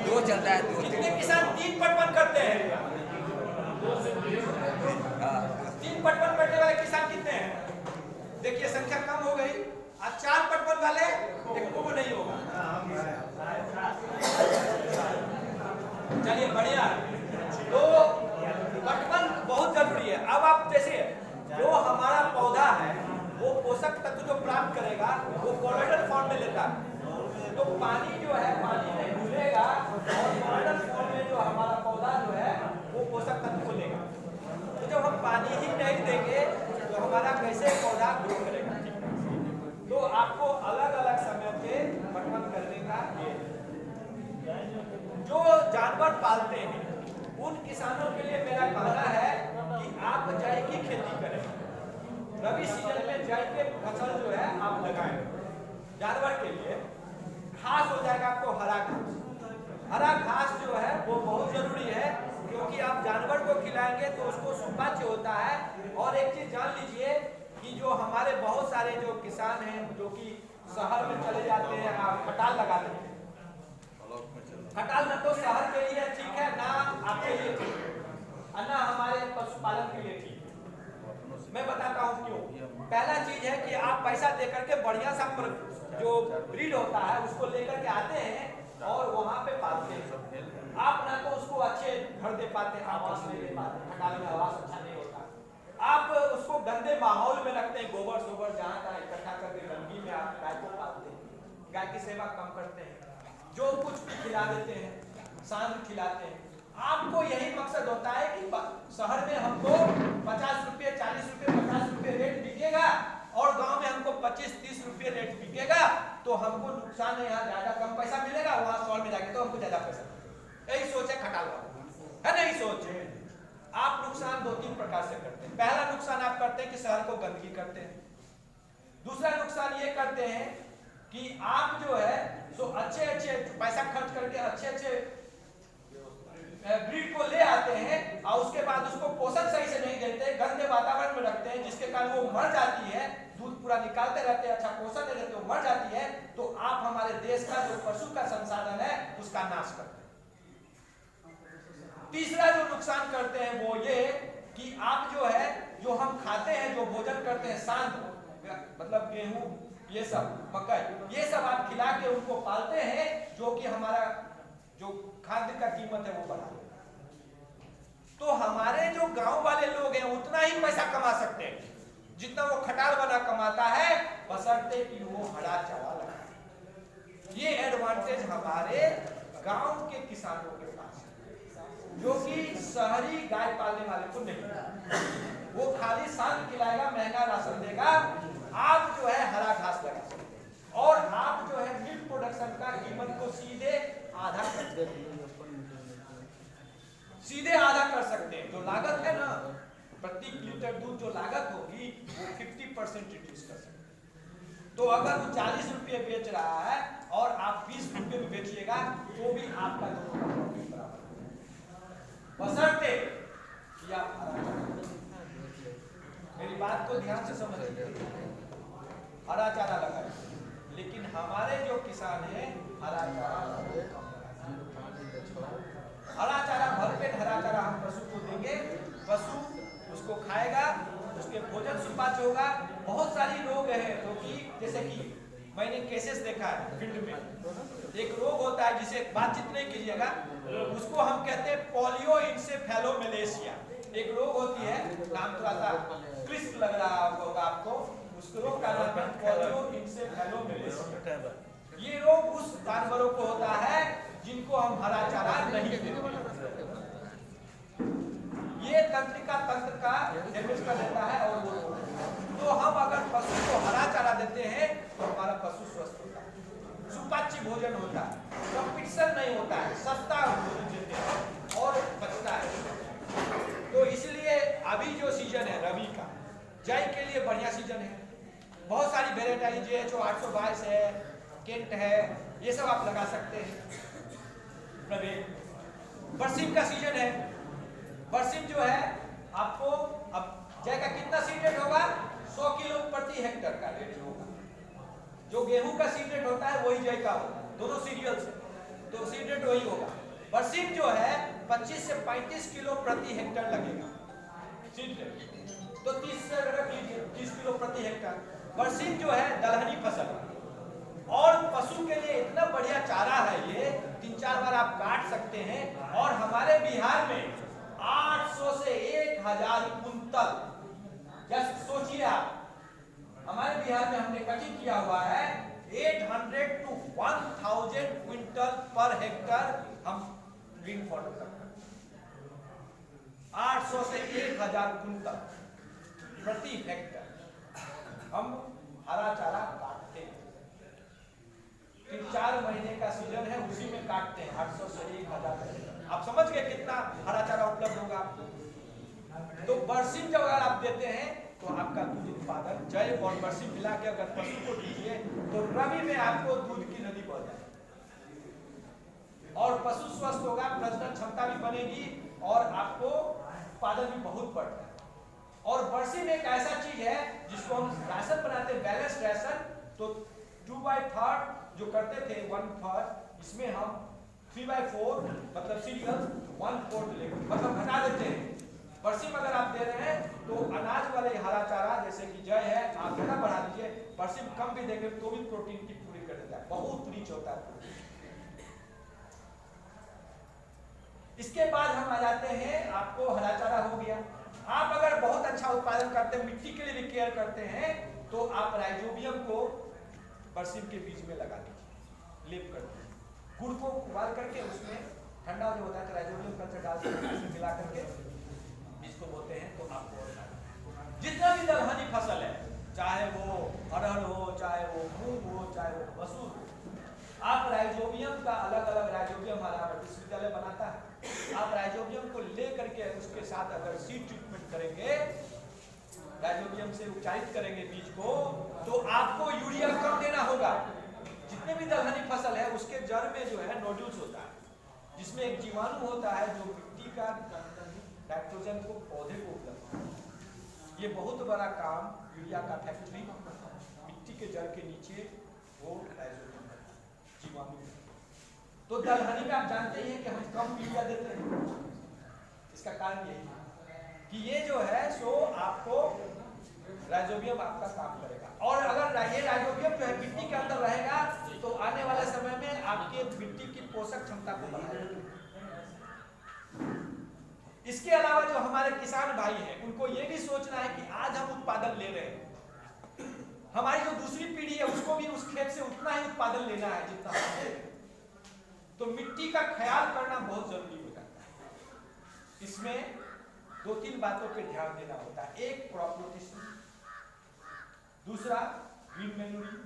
2 चलता है, 2 कितने किसान 3 पटवन करते हैं? 3 पटवन करने वाले किसान कितने हैं? देखिए संख्या कम हो गई। आज 4 पटवन वाले एक को नहीं होगा। चलिए बढ़िया। तो पटवन बहुत जरूरी है। अब आप जैसे जो हमारा पौधा है वो पोषक तत्व जो प्राप्त करेगा वो कोलोइडल फॉर्म में लेता है, तो पानी जो है पानी में घुलेगा और कोलोइडल फॉर्म में जो हमारा पौधा जो है वो पोषक तत्व को लेगा। तो जब हम पानी ही नहीं देंगे तो हमारा कैसे पौधा ग्रो करेगा? तो आपको अलग अलग समय पे पटवन करने का ये। जो जानवर पालते हैं उन किसानों के लिए मेरा कहना है कि आप जई की खेती करें। रबी सीजन में जई के फसल जो है आप लगाएं जानवर के लिए। घास हो जाएगा आपको हरा घास। हरा घास जो है वो बहुत जरूरी है, क्योंकि आप जानवर को खिलाएंगे तो उसको सुपाच्य होता है। और एक चीज जान लीजिए कि जो हमारे बहुत सारे जो किसान हैं जो कि शहर में चले जाते हैं, खटाल लगाते हैं। खटाल न तो शहर के लिए ठीक है, ना आपके लिए ठीक है, ना हमारे पशुपालन के लिए ठीक है। मैं बताता हूँ क्यों। पहला चीज है कि आप पैसा देकर के बढ़िया सा जो ब्रीड होता है उसको लेकर के आते हैं और वहां पे पालते हैं। आप ना तो उसको अच्छे घर दे पाते, आवास नहीं दे पाते, खटाल में आवास अच्छा नहीं होता, आप उसको गंदे माहौल में रखते हैं, गोबर सोबर जहाँ तहाँ इकट्ठा करके गंदगी में आप गाय को पालते हैं, गाय की सेवा कम करते हैं, जो कुछ खिला देते हैं, सांड खिलाते हैं। आपको यही मकसद होता है कि शहर में हमको 50 रुपये 40 रुपये 50 रुपये रेट बिकेगा और गांव में हमको 25-30 रुपये रेट बिकेगा, तो हमको नुकसान है, यहाँ ज्यादा कम पैसा मिलेगा, वहां शहर में जाके तो हमको ज्यादा पैसा मिलेगा। यही सोच है खटाल वाला, है नहीं सोच है। आप नुकसान 2-3 प्रकार से करते हैं। पहला नुकसान आप करते हैं कि शहर को गंदगी करते हैं। दूसरा नुकसान ये करते हैं कि आप जो है सो अच्छे पैसा खर्च करके अच्छे ब्रीड को ले आते हैं और उसके बाद उसको पोषण सही से नहीं देते, गंदे वातावरण में रखते हैं, जिसके कारण वो मर जाती है, दूध पूरा निकालते रहते हैं, अच्छा पोषण नहीं देते, वो मर जाती है। तो आप हमारे देश का जो पशु का संसाधन है उसका नाश करते हैं। तीसरा जो नुकसान करते हैं वो ये कि आप जो है जो हम खाते हैं, जो भोजन करते हैं, सांड मतलब गेहूं, ये सब मकई, ये सब आप खिला के उनको पालते हैं, जो कि हमारा जो खाद्य का कीमत है वो बढ़ा देगा। तो हमारे जो गांव वाले लोग हैं उतना ही पैसा कमा सकते हैं जितना वो खटाल वाला कमाता है, बशर्ते कि वो हरा चारा लगाए। ये एडवांटेज हमारे गांव के किसानों के पास है, जो कि शहरी गाय पालने वाले को नहीं। वो खाली सांड खिलाएगा, महंगा राशन देगा, आप जो है हरा घास लगा सकते हैं और आप जो है मिल्क प्रोडक्शन का कीमत को सीधे आधा कर सकते हैं। जो लागत है ना, प्रति लीटर दूध जो लागत होगी वो 50% रिड्यूस कर सकते हैं। तो अगर वो 40 रुपये बेच रहा है और आप 20 रुपये में बेचिएगा तो भी आपका दोनों का प्रॉफिट बराबर है, बशर्ते कि आप मेरी बात को ध्यान से समझिए, हरा चारा लगाइए। लेकिन हमारे जो किसान हैं हरा चारा भरपेट हरा चारा हम पशु को देंगे, पशु उसको खाएगा, उसके भोजन सुपाच्य होगा। बहुत सारी रोग है जो कि जैसे कि मैंने केसेस देखा है फील्ड में, एक रोग होता है जिसे बातचीत नहीं कीजिएगा, उसको हम कहते हैं पोलियो इंसेफेलोमेलेशिया। एक रोग होती है, नाम थोड़ा सा क्लिष्ट लग रहा होगा आपको, उस रोग का नाम है पोलियो इंसेफेलोमेलेशिया। ये रोग उस जानवरों को होता है जिनको हम हरा चारा नहीं देते। ये तंत्रिका तंत्र का डैमेज कर देता है और वो, तो हम अगर पशु को हरा चारा देते हैं तो हमारा पशु स्वस्थ होता है, सुपाच्य भोजन होता है, कंपटीशन नहीं होता है, सस्ता भोजन देते हैं और बचता है। तो इसलिए अभी जो सीजन है रबी का, जय के लिए बढ़िया सीजन है। बहुत सारी वेराइटी JHO 822 है, केंट है, ये सब आप लगा सकते हैं। बरसीम का सीजन है, बरसीम जो है आपको अब जय का कितना सीड रेट होगा, 100 किलो प्रति हेक्टर का रेट होगा। जो गेहूं का सीड रेट होता है वही जय का होगा, दोनों सीरियल से, तो सीड रेट वही होगा। बरसीम जो है 25 से 35 किलो प्रति हेक्टर लगेगा सीड रेट, तो 30 से रख लीजिए 30 किलो प्रति हेक्टर। बरसीम जो है दलहनी फसल और पशु के लिए इतना बढ़िया चारा है, ये 3-4 बार आप काट सकते हैं। और हमारे बिहार में 800 से 1000 कुंतल, जस्ट सोचिए आप, हमारे बिहार में हमने कटिंग किया हुआ है 800 to 1000 क्विंटल पर हेक्टर हम ग्रीन फॉर्म करते हैं। 800 से 1000 कुंतल प्रति हेक्टर हम हरा चारा काटते हैं। 3-4 महीने का सीजन है, उसी में काटते हैं 800 से 1000। आप समझ गए कितना हरा चारा उपलब्ध होगा आपको। तो बरसीम जब अगर आप देते हैं तो आपका दूध उत्पादन जय और बरसीम मिला के अगर पशु को दीजिए तो रबी में आपको दूध की नदी बह जाएगी और पशु स्वस्थ होगा, प्रजनन क्षमता भी बनेगी और आपको उत्पादन भी बहुत बढ़ता है। और बरसीम एक ऐसा चीज है जिसको हम राशन बनाते हैं, बैलेंस राशन। तो 2/3 जो करते थे 1/3, इसमें हम 3/4 मतलब सीरियल 1/4 लेंगे, मतलब घटा देते हैं। बरसीम अगर आप दे रहे हैं तो अनाज वाले हरा चारा जैसे कि जय है आप ज़्यादा बढ़ा दीजिए, बरसीम कम भी देंगे तो भी प्रोटीन की पूरी कर देता है, बहुत रिच होता है। इसके बाद हम आ जाते हैं, आपको हरा चारा हो गया। आप अगर बहुत अच्छा उत्पादन करते हैं, मिट्टी के लिए भी केयर करते हैं, तो आप राइजोबियम को बरसीम के बीज में लगा दीजिए, लेप कर दीजिए। गुड़ को उबाल करके उसमें ठंडा जो होता है तो राइजोबियम कल्चर डाल के उसमें मिला करके इसको बोते हैं, तो आपको जितना भी दलहनी फसल है, चाहे वो अरहर हो, चाहे वो मूंग हो, चाहे वो मसूर हो, आप राइजोबियम का अलग अलग राइजोबियम हमारा विश्वविद्यालय बनाता है, आप राइजोबियम को ले करके उसके साथ अगर सीड ट्रीटमेंट करेंगे, राइजोबियम से उपचारित करेंगे बीज को, तो आपको यूरिया कम देना होगा। जितने भी दलहनी फसल है उसके जड़ में जो है नोड्यूल्स होता है, जिसमें एक जीवाणु होता है जो मिट्टी का नाइट्रोजन को पौधे को उपलब्ध है। ये बहुत बड़ा काम यूरिया का फैक्ट्री मिट्टी के जड़ के नीचे वो राइजोबियम है, जीवाणु। तो दलहनी में आप जानते ही हैं कि हम कम यूरिया देते हैं, इसका कारण यही है कि ये जो है सो आपको राइजोबियम आपका काम करेगा। और अगर ये राइजोबियम जो है मिट्टी के अंदर रहेगा तो आने वाले समय में आपके मिट्टी की पोषक क्षमता को बढ़ाएगा। इसके अलावा जो हमारे किसान भाई हैं उनको ये भी सोचना है कि आज हम उत्पादन ले रहे हैं, हमारी जो दूसरी पीढ़ी है उसको भी उस खेत से उतना ही उत्पादन लेना है जितना हम ले रहे हैं। तो मिट्टी का ख्याल करना बहुत जरूरी हो जाता है। इसमें दो तीन बातों पे ध्यान देना होता है। एक क्रॉप रोटेशन, दूसरा ग्रीन मैन्यूरिंग।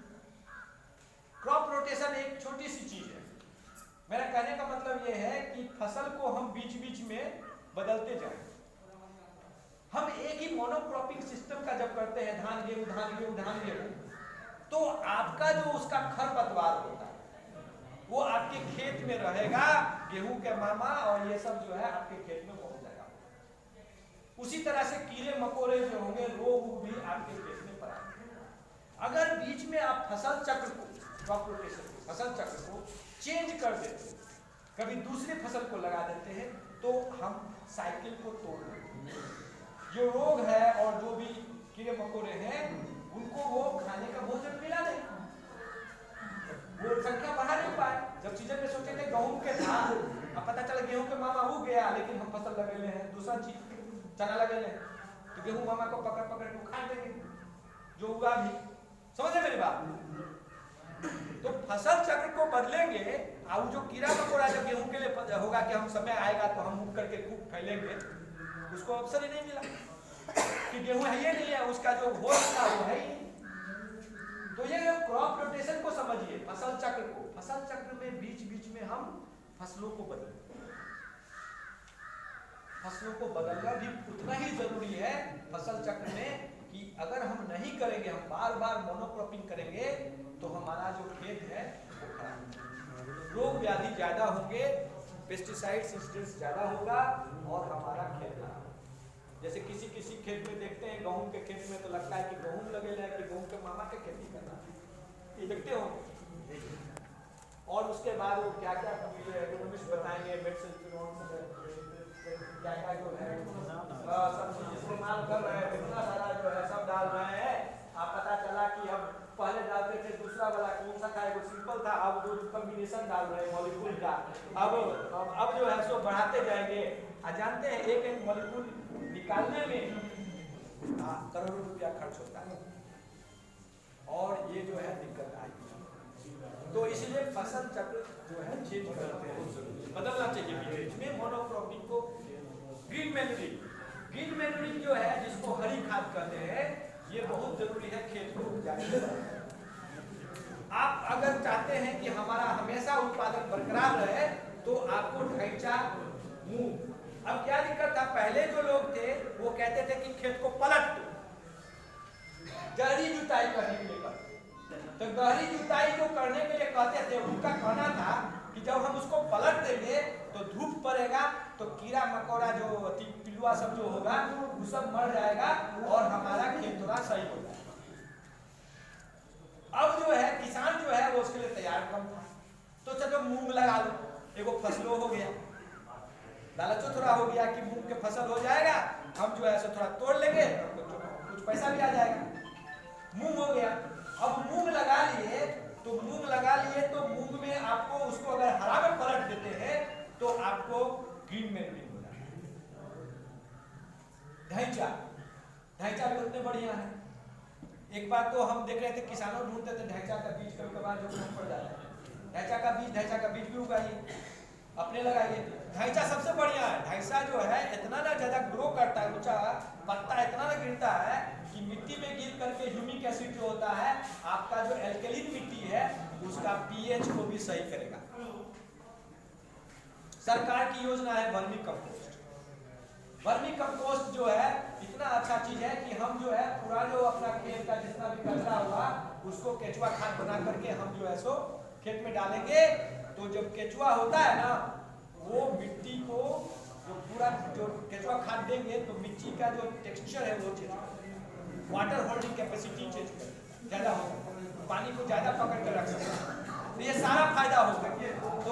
क्रॉप रोटेशन एक छोटी सी चीज है, मेरा कहने का मतलब यह है कि फसल को हम बीच बीच में बदलते जाएं। हम एक ही मोनोक्रॉपिंग सिस्टम का जब करते हैं, धान गेहूं धान गेहूं धान गेहूं, तो आपका जो उसका खरपतवार होता है वो आपके खेत में रहेगा, गेहूं के मामा और ये सब जो है आपके खेत में पहुंच जाएगा। उसी तरह से कीड़े मकोड़े जो होंगे, रोग भी आपके खेत में पड़ेंगे। अगर बीच में आप फसल चक्र को, क्रॉप रोटेशन फसल चक्र को चेंज कर देते हैं, कभी दूसरी फसल को लगा देते हैं, तो हम साइकिल को तोड़ देते हैं। जो रोग है और जो भी कीड़े मकोड़े हैं उनको वो खाने का भोजन मिला नहीं, वो संख्या बढ़ा नहीं पाए। जब सीजन में सोचे थे गेहूं के था, अब पता चला गेहूं के मामा उग गया, लेकिन हम फसल लगे हैं दूसरा चीज चना लगे हैं, तो गेहूं मामा को पकड़ पकड़ के खा देंगे जो उगा भी। समझे मेरी बात? तो फसल चक्र को बदलेंगे, और जो कीड़ा मकोड़ा जब गेहूं के लिए होगा कि हम समय आएगा तो हम उग करके खूब फैलेंगे, उसको अवसर ही नहीं मिला कि गेहूं है ये नहीं है, उसका जो हो सकता वो है ही नहीं। तो ये क्रॉप रोटेशन को समझिए, फसल चक्र को। फसल चक्र में बीच बीच में हम फसलों को बदलें। फसलों को बदलना भी उतना ही जरूरी है फसल चक्र में, कि अगर हम नहीं करेंगे, हम बार बार मोनोक्रॉपिंग करेंगे, तो हमारा जो खेत है वो खराब होगा, रोग व्याधि ज्यादा होंगे, पेस्टिसाइड्स इंसिडेंस ज्यादा होगा और हमारा खेत खराब। जैसे किसी किसी खेत में देखते हैं, गेहूं के खेत में तो लगता है कि गेहूं लगेगा कि गेहूं के मामा के खेती करना, ये देखते हो। और उसके बाद वो क्या क्या इकोनॉमिस्ट बताएंगे, मेडिसिन क्या क्या जो है सब चीज इस्तेमाल कर रहे हैं, इतना सारा जो है सब डाल रहे हैं। आप पता चला कि अब पहले डालते थे दूसरा वाला कौन सा था, वो सिंपल था, अब दो कॉम्बिनेशन डाल रहे हैं मॉलिक्यूल का। अब जो है सो बढ़ाते जाएंगे। जानते हैं एक एक मॉलिक्यूल निकालने में करोड़ों रुपया खर्च होता है, और ये जो है दिक्कत आएगी। तो इसलिए फसल चक्र जो है चेंज करते हैं, बदलना चाहिए बीच में। मोनोक्रॉपिंग को ग्रीन मैन्यूरिंग, ग्रीन मैन्यूरिंग जो है जिसको हरी खाद कहते हैं, ये बहुत जरूरी है खेत को उपजाने में। आप अगर चाहते हैं कि हमारा हमेशा उत्पादन बरकरार रहे, तो आपको ढैंचा मूंग। अब क्या दिक्कत था, पहले जो लोग थे वो कहते थे कि खेत को पलट दो, गहरी जुताई करने के लिए करते। तो गहरी जुताई जो करने के लिए कहते थे, उनका कहना था कि जब हम उसको पलट देंगे तो धूप पड़ेगा, तो कीड़ा मकोड़ा जो पिलुआ सब जो होगा वो सब मर जाएगा और हमारा खेत थोड़ा सही हो जाएगा। अब जो है किसान जो है वो उसके लिए तैयार कम था, तो चलो मूंग लगा लो, एगो फसलों हो गया, लालचो थोड़ा हो गया कि मूंग के फसल हो जाएगा, हम जो है सो थोड़ा तोड़ लेंगे, कुछ पैसा भी आ जाएगा। मूंग हो गया। अब मूंग लगा लिए, तो मूंग में आपको उसको अगर हरा में पलट देते हैं तो आपको ग्रीन मैन्यूरिंग हो रहा है। ढांचा भी उतने बढ़िया है। एक बार तो हम देख रहे थे किसानों ढूंढते थे ढांचा का बीज, कभी कभार जो कम पड़ जाता है, ढांचा का बीज भी उगाइए, अपने लगाइए। ढांचा सबसे बढ़िया है। ढांचा जो है इतना ना ज्यादा ग्रो करता है, ऊंचा पत्ता इतना ना गिरता है कि मिट्टी में गिर करके ह्यूमिक एसिड जो होता है, आपका जो एल्कलीन मिट्टी है उसका पीएच को भी सही करेगा। सरकार की योजना है वर्मी कंपोस्ट। वर्मी कंपोस्ट जो है इतना अच्छा चीज है कि हम जो है पूरा जो अपना खेत का जितना भी कचरा हुआ उसको केचुआ खाद बना करके हम जो है सो खेत में डालेंगे। तो जब केचुआ होता है ना, वो मिट्टी को जो पूरा जो केचुआ खाद देंगे तो मिट्टी का जो टेक्सचर है वो चेंज करेगा, वाटर होल्डिंग कैपेसिटी चेंज करेगा, ज्यादा होगा, पानी को ज्यादा पकड़ कर रख सकते हैं। तो ये सारा फायदा होगा। तो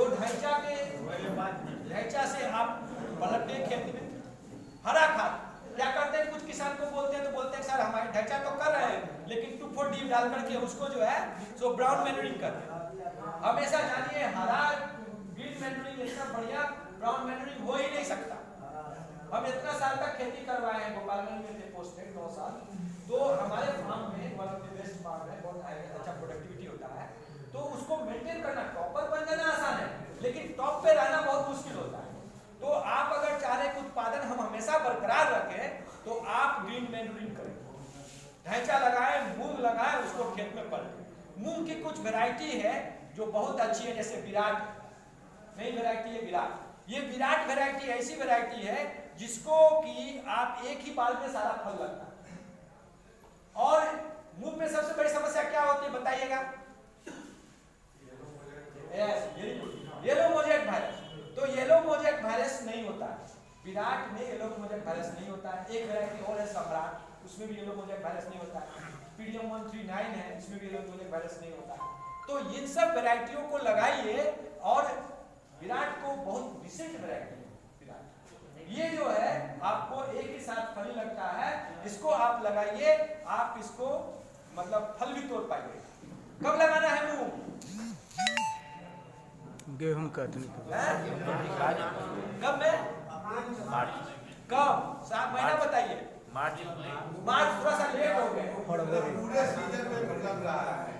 ढांचा से आप पलटे खेत में हरा खाद क्या करते हैं, कुछ किसान को बोलते हैं तो बोलते हैं सर हमारे ढांचा तो कर रहे हैं लेकिन 2,4-D डाल करके उसको जो है सो ब्राउन मैन्यूरिंग करते हैं। हमेशा जानिए हरा ग्रीन मैन्यूरिंग इतना बढ़िया ब्राउन मैन्यूरिंग हो ही नहीं सकता। हम इतना साल तक खेती करवाए हैं, गोपालगंज में थे पोस्टेड 9 साल, तो हमारे फार्म में one of the best farm है, बहुत अच्छा प्रोडक्टिविटी होता है। तो उसको मेंटेन करना, टॉपर बन जाना आसान है लेकिन टॉप पे रहना बहुत मुश्किल होता है। तो आप अगर चाह रहे कि उत्पादन हम हमेशा बरकरार रखें तो आप ग्रीन मैन्यूरिंग करें, ढांचा लगाएं, मूंग लगाएं, उसको खेत में पलटें। मूंग की कुछ वैरायटी है जो बहुत अच्छी है, जैसे विराट, नई वैरायटी है विराट। ये विराट वैरायटी ऐसी वैरायटी है जिसको कि आप एक ही बार में सारा फल लगता है। और मूंग में सबसे बड़ी समस्या क्या होती है बताइएगा? Yellow mosaic virus. तो येलो मोजेक वायरस नहीं होता है विराट में, येलो मोजेक वायरस नहीं होता है। एक वैरायटी और है सम्राट, उसमें भी येलो मोजेक वायरस नहीं होता है। पीडीएम 139 है, इसमें भी येलो मोजेक वायरस नहीं होता है। तो इन सब वैरायटियों को लगाइए। और विराट को बहुत रिसेंट वैरायटी है विराट, ये जो है आपको एक ही साथ फल लगता है, इसको आप लगाइए, आप इसको मतलब फल भी तोड़ पाइए। कब लगाना है मूंग? गेहूं का कब में? कब? साफ महीना बताइए। मार्च थोड़ा सा लेट हो गया, पूरे सीजन में मतलब रहा है।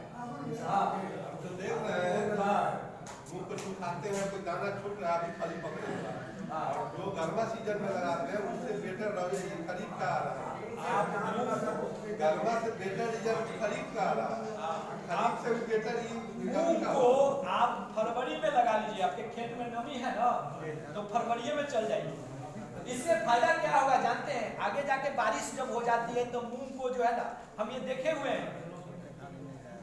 तो देख रहे हैं मूंग को सुखाते हैं, कोई दाना छूट रहा है, अभी फली पकड़ेगा। और जो गर्मा सीजन में लगाते हैं उससे बेटर रहे खरीफ का आ रहा है। गर्मा से बेटर रिजल्ट खरीफ का आ रहा है, खरीफ से भी बेटर मूंग को आप फरवरी में लगा लीजिए। आपके खेत में नमी है ना, तो फरवरी में चल जाइए। इससे फायदा क्या होगा जानते हैं? आगे जाके बारिश जब हो जाती है तो मूंग को जो है ना, हम ये देखे हुए हैं,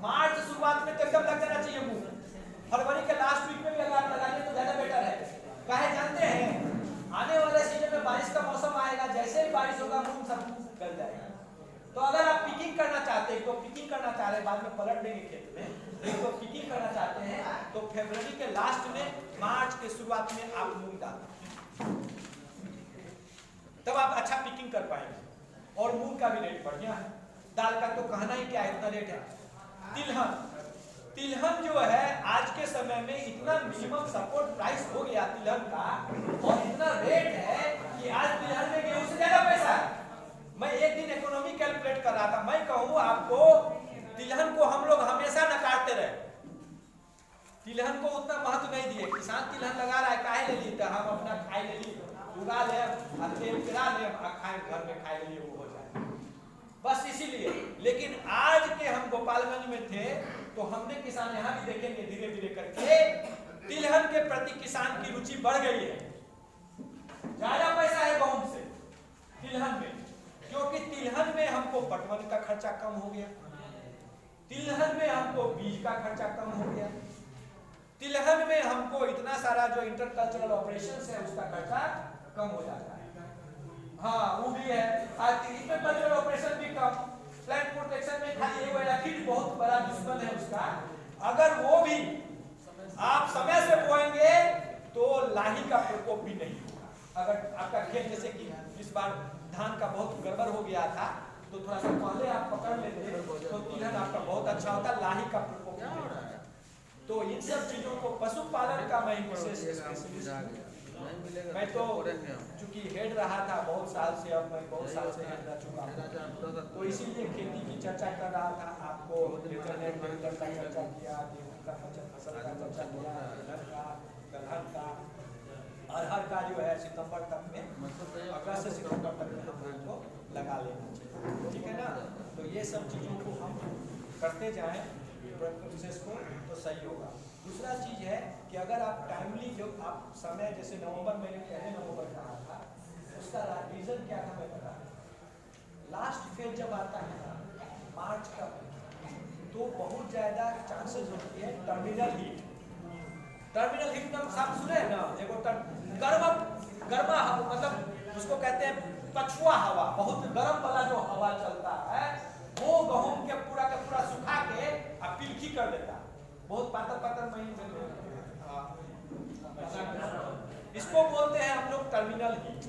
मार्च शुरुआत में तो एकदम लग जाना चाहिए मूंग, फरवरी के लास्ट वीक में भी अगर आप लगाइए तो ज्यादा बेटर है। काहे जानते हैं? आने वाले सीजन में बारिश का मौसम आएगा, जैसे ही बारिश होगा मूंग सब गल जाएगा। तो अगर आप पिकिंग करना चाहते हैं, तो पिकिंग करना चाह रहे हैं, बाद में पलट देंगे खेत में, तो पिकिंग करना चाहते हैं तो फरवरी के लास्ट में, मार्च के शुरुआत में आप मूंग डालें, तब आप अच्छा पिकिंग कर पाएंगे। और मूंग का भी रेट बढ़िया है, दाल का तो कहना ही क्या है, इतना रेट है। तिलहन जो है आज के समय में इतना मिनिमम सपोर्ट प्राइस हो गया तिलहन का, और इतना रेट है कि आज तिलहन में गेहूं से ज्यादा पैसा है। मैं एक दिन इकोनॉमी कैलकुलेट कर रहा था, मैं कहूँ आपको तिलहन को हम लोग हमेशा नकारते रहे, तिलहन को उतना महत्व नहीं दिए। किसान तिलहन लगा रहा है, काहे ले लिए? हम अपना खाए ले लिए, उगा ले, तेल पिला ले, खाए घर में खाए लिए, वो हो जाए बस इसीलिए। लेकिन आज के हम गोपालगंज में थे तो हमने किसान यहाँ भी देखेंगे धीरे धीरे करके तिलहन के प्रति किसान की रुचि बढ़ गई है। ज्यादा पैसा है गेहूं से तिलहन में, क्योंकि तिलहन में हमको पटवन का खर्चा कम हो गया, तिलहन में हमको बीज का खर्चा कम हो गया, तिलहन में हमको इतना सारा जो इंटरकल्चरल ऑपरेशंस है उसका खर्चा कम हो जाता है। हाँ वो भी है, इंटरकल्चरल ऑपरेशन भी कम, प्लांट प्रोटेक्शन में खाली ये एफिड बहुत बड़ा दुश्मन है उसका, अगर वो भी आप समय से बोएंगे तो लाही का प्रकोप भी नहीं होगा। अगर आपका खेत जैसे कि इस बार धान का बहुत गड़बड़ हो गया था तो थोड़ा सा पहले आप पकड़ लेते तो तिलहन आपका बहुत अच्छा होता, लाही का प्रकोप नहीं होता। तो इन सब चीजों को पशुपालन का मैं विशेष स्पेशलिस्ट मैं तो चूंकि हेड रहा था बहुत साल से, अब मैं बहुत साल से हेड रह चुका हूँ, तो इसीलिए खेती की चर्चा कर रहा था। आपको इंटरनेट का चर्चा किया, गेहूं का फसल का चर्चा किया, दलहन का, अरहर का जो है सितंबर तक में, अगस्त से सितंबर तक में हम लोग को लगा लेना चाहिए, ठीक है ना। तो ये सब चीज़ों को हम करते जाएं प्रोसेस को, तो सही होगा। दूसरा चीज़ है कि अगर आप टाइमली जो आप समय, जैसे नवंबर, मैंने पहले नवंबर कहा था, उसका रीज़न क्या था मैं बता दूं। लास्ट फेज जब आता है ना मार्च का, तो बहुत ज़्यादा चांसेस होती है टर्मिनल हीट। टर्मिनल हीट का सब सुने ना, एगो गर्मा मतलब उसको कहते हैं पछुआ हवा, बहुत गर्म वाला जो हवा चलता है वो गेहूं के पूरा सुखा के पिलखी कर देता है, बहुत पातर महीन में। इसको बोलते हैं हम लोग टर्मिनल हीट।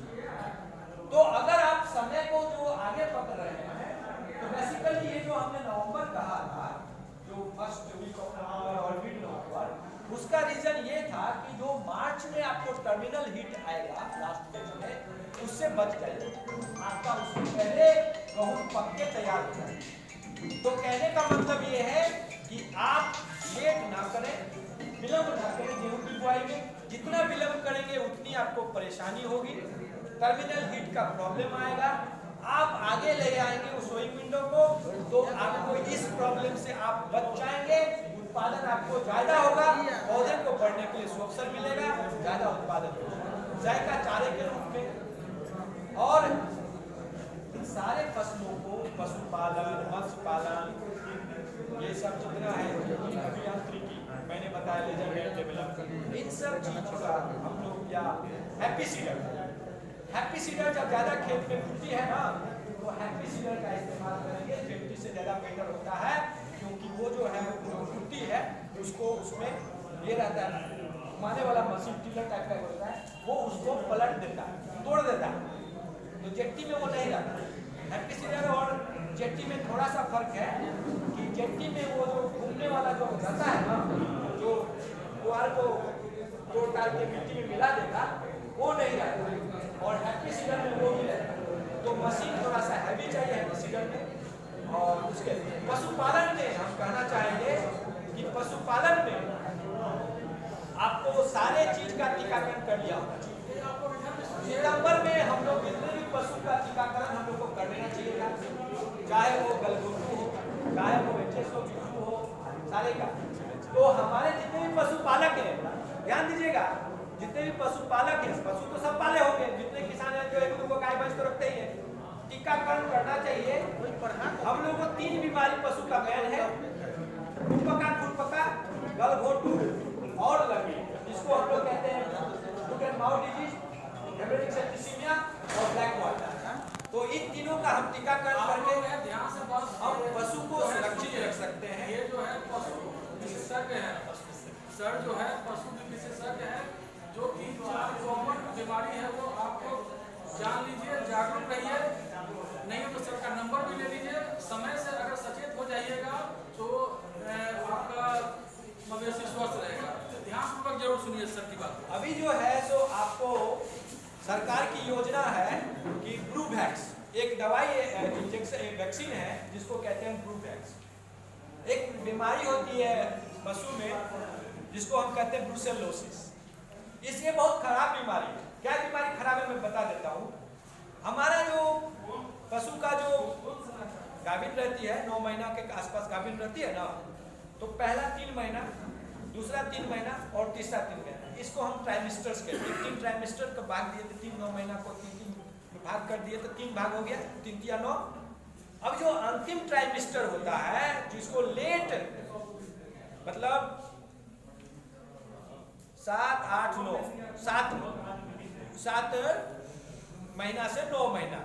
तो अगर आप समय को जो आगे पकड़ रहे हैं, तो बेसिकली ये जो हमने नवंबर कहा था, जो फर्स्ट वीक ऑफ नवंबर और मिड नवंबर, उसका रीजन ये था कि जो मार्च में आपको टर्मिनल हीट आएगा लास्ट फेज में, उससे बच जाइए, आपका उससे पहले गेहूं पक के तैयार हो जाए। तो कहने का मतलब ये है कि आप लेट ना करें, विलंब ना करें गेहूं की बुआई में। जितना विलंब करेंगे उतनी आपको परेशानी होगी, टर्मिनल हीट का प्रॉब्लम आएगा, आप आगे ले जाएंगे उस सोइंग विंडो को, तो आपको इस प्रॉब्लम से आप बच जाएंगे। उत्पादन आपको ज्यादा होगा, पौधे को बढ़ने के लिए अवसर मिलेगा, ज्यादा उत्पादन होगा जायका चारे के रूप में। और इन सारे फसलों को पशुपालन, मत्स्य पालन, ये सब जितना है अभियांत्रिकी मैंने बताया, लेजर डेवलपमेंट, इन सब चीजों का हम लोग, या हैप्पी सीडर जब ज्यादा खेत में फूटती है ना, तो हैप्पी सीडर का इस्तेमाल करेंगे, 50 से ज्यादा बेटर होता है, क्योंकि वो जो है जो फूटती है उसको, उसमें ये रहता है घुमाने वाला मशीन, टिलर टाइप का होता है, वो उसको पलट देता है, तोड़ देता है। तो जेट्टी में वो नहीं रहता। हैप्पी सीडर और जेट्टी में थोड़ा सा फर्क है कि जेट्टी में वो जो घूमने वाला जो रहता है ना, जो पुआल को तोड़ ताड़ के मिट्टी में मिला देगा, वो नहीं रहता, और हैप्पी सीडर में वो भी रहता है। तो मशीन थोड़ा सा हैवी चाहिए हैप्पी सीडर में। और उसके पशुपालन में हम कहना चाहेंगे कि पशुपालन में आपको सारे चीज का टीकाकरण कर लिया होना चाहिए। सितंबर में हम लोग जितने भी पशु का टीकाकरण हम लोग को कर लेना चाहिए, चाहे वो गलघोटू हो, चाहे वो एचएसओ बिच्छू हो, सारे का। तो हमारे जितने भी पशुपालक हैं, ध्यान दीजिएगा, जितने भी पशुपालक हैं, पशु तो सब पाले होंगे, जितने किसान हैं जो एक दो गाय भैंस तो रखते ही है, टीकाकरण करना चाहिए। हम लोग को 3 बीमारी पशु का बैन है, खुरपका, गलघोटू और लंगड़ी, जिसको हम लोग कहते हैं foot and mouth disease, haemorrhagic septicaemia और ब्लैक वाटर। तो इन तीनों का हम टीकाकरण करके हम पशु को सुरक्षित रख सकते हैं। ये जो है पशु विशेषज्ञ है, सर जो है पशु विशेषज्ञ है, जो 3-4 कॉमन बीमारी है वो आपको जान लीजिए, जागरूक रहिए, नहीं तो सर का नंबर भी ले लीजिए, समय से अगर सचेत हो जाइएगा तो आपका मवेशी स्वस्थ रहेगा। ध्यानपूर्वक जरूर सुनिए सर की बात। अभी जो है सो आपको सरकार की योजना है कि ब्रूवैक्स, एक दवाई इंजेक्शन वैक्सीन है जिसको कहते हैं ब्रूवैक्स। एक बीमारी होती है पशु में जिसको हम कहते हैं ब्रुसेलोसिस। इसलिए बहुत खराब बीमारी है। क्या बीमारी खराब है मैं बता देता हूँ। हमारा जो पशु का जो गाभिन रहती है, 9 महीना के आसपास गाभिन रहती है ना, तो पहला 3 महीना, दूसरा 3 महीना और तीसरा 3 महीना, इसको हम ट्राइमेस्टर्स कहते हैं। 3 ट्राइमेस्टर का भाग दिए थे, 3 9 महीना को 3 भाग कर दिए तो 3 भाग हो गया, 3 या 9। अब जो अंतिम ट्राइमेस्टर होता है, जिसको लेट मतलब 7 8 9 7 महीना से 9 महीना,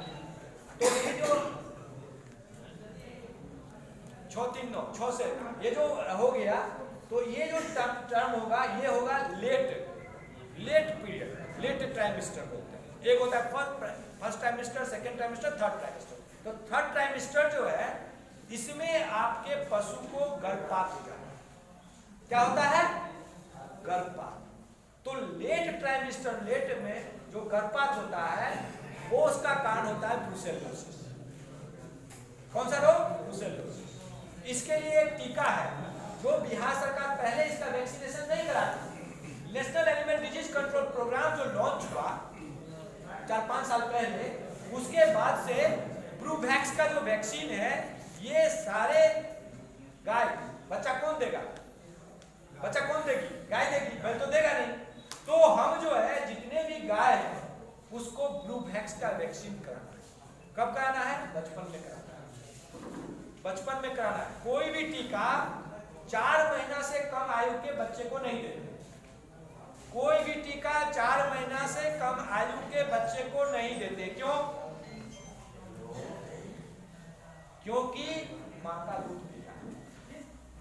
तो ये जो 6 3 9 6 से ये जो हो गया, तो ये जो टर्म होगा ये होगा लेट पीरियड, लेट ट्राइमेस्टर बोलते हैं। एक होता है first trimester, second trimester, third trimester. तो थर्ड ट्राइमेस्टर जो है, इसमें आपके पशु को गर्भपात हो जाता है। क्या होता है? गर्भपात। तो लेट ट्राइमेस्टर, लेट में जो गर्भपात होता है वो उसका कारण होता है ब्रूसेलोसिस। कौन सा रोग? ब्रूसेलोसिस। इसके लिए एक टीका है जो बिहार सरकार पहले इसका वैक्सीनेशन नहीं कराती। National animal disease control programme जो लॉन्च हुआ 4-5 साल पहले, उसके बाद से ब्रूवैक्स का जो वैक्सीन है, ये सारे गाय, बच्चा कौन देगा? बच्चा कौन देगी? गाय देगी, बैल तो देगा नहीं। तो हम जो है जितने भी गाय हैं उसको ब्रूवैक्स का वैक्सीन कराना है। कब कराना है? बचपन में कराना है। बचपन में कराना है। कोई भी टीका 4 महीना से कम आयु के बच्चे को नहीं देते। कोई भी टीका 4 महीना से कम आयु के बच्चे को नहीं देते। क्यों? क्योंकि मां का दूध पीना है।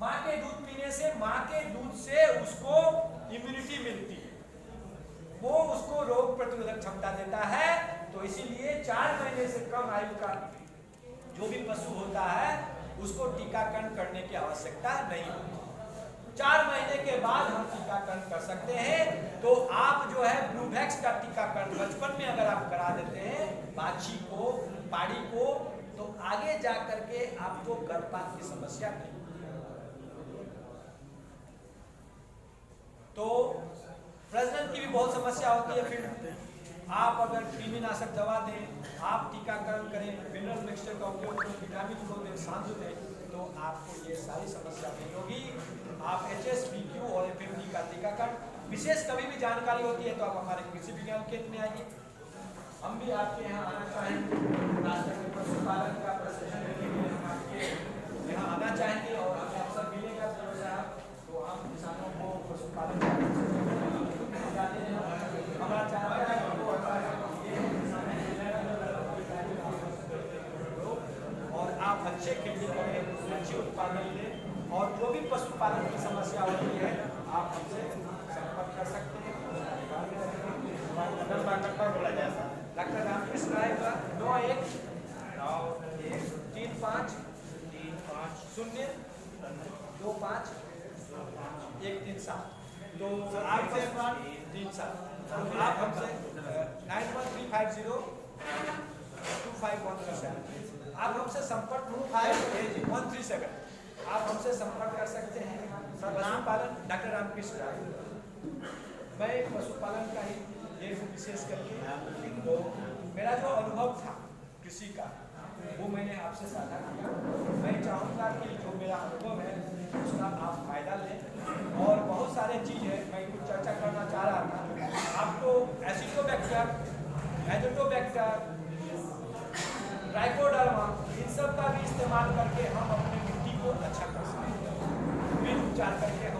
मां के दूध पीने से, मां के दूध से उसको इम्यूनिटी मिलती है, वो उसको रोग प्रतिरोधक क्षमता देता है। तो इसीलिए 4 महीने से कम आयु का जो भी पशु होता है उसको टीकाकरण करने की आवश्यकता नहीं होती। 4 महीने के बाद हम टीकाकरण कर सकते हैं। तो आप जो है ब्रूवैक्स का टीकाकरण बचपन में अगर आप करा देते हैं बाछी को, पाड़ी को, तो आगे जा करके आपको गर्भपात की समस्या नहीं। तो प्रजनन की भी बहुत समस्या होती है। फिर आप अगर कृमिनाशक दवा दें, आप टीकाकरण करें, मिनरल मिक्सचर का उपयोग करें, विटामिन को दें, सांस दें, तो आपको ये सारी समस्या नहीं होगी। आप HSV-Q और FMD का टीकाकरण, विशेष कभी भी जानकारी होती है तो आप हमारे कृषि विज्ञान केंद्र में आइए। हम भी आपके यहाँ आना चाहेंगे, पशुपालन का प्रशिक्षण लेने के लिए हम आपके यहाँ आना चाहेंगे और हमें अवसर मिलेगा तो हम किसानों को पशुपालन का हमारा चाहता है और आप अच्छे खेती करें, अच्छे उत्पादन लें और जो भी पशुपालन की समस्या होती है आप हमसे संपर्क कर सकते हैं। डॉक्टर रामकृष्ण राय का 9135025137। तो आपसे 37 आप हमसे 9135025137 आप हमसे संपर्क 25137 आप हमसे संपर्क कर सकते हैं। पशुपालन डॉक्टर रामकृष्ण राय, मैं पशुपालन का ही विशेष करके तो मेरा जो अनुभव था कृषि का वो मैंने आपसे साझा किया। मैं चाहूँगा कि जो मेरा अनुभव है उसका आप फायदा लें और बहुत सारे चीज़ है मैं कुछ चर्चा करना चाह रहा था। आपको एसिडोबैक्टर, एजोटोबैक्टर, ट्राइकोडर्मा, इन सब का भी इस्तेमाल करके हम अपनी मिट्टी को अच्छा कर सकते हैं। उपचार करके हम